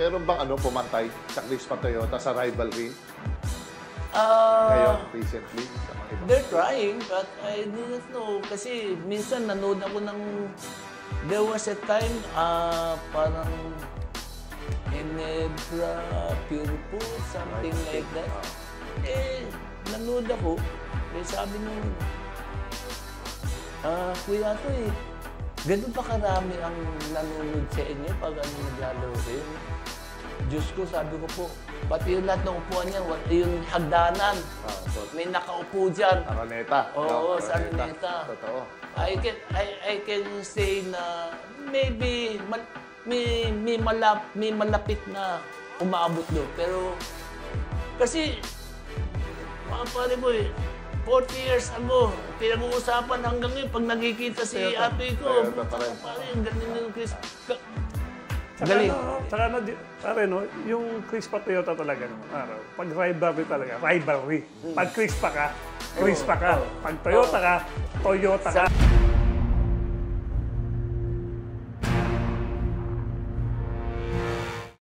meron bang pumantay sa Crispa Toyota sa rivalry? Ah, Ngayon, recently? Sa mga iba? they're trying, but I didn't know. Kasi minsan nanood ako ng... There was a time, parang Ginebra, Purple, something like that. Eh, nanood ako. Eh, sabi nung, Kuya to ganun pa karami ang nanonood sa inyo pag naglalaro kayo. Diyos ko, sabi ko po, pati yung lahat ng upuan niya, yung hagdanan. May nakaupo dyan. Araneta. Oo, sa Araneta. Totoo. I can say na maybe may malapit na umaabot doon. Pero kasi mga pare ko 40 years ago, pinag-uusapan hanggang ngayon pag nakikita si ate ko. Pare, ang galing ng Chris. Galing. Saka pare, yung Crispa Toyota talaga, pag rivalry talaga, rivalry. Pag Crispa ka, Crispa ka. Pag Toyota ka, Toyota ka.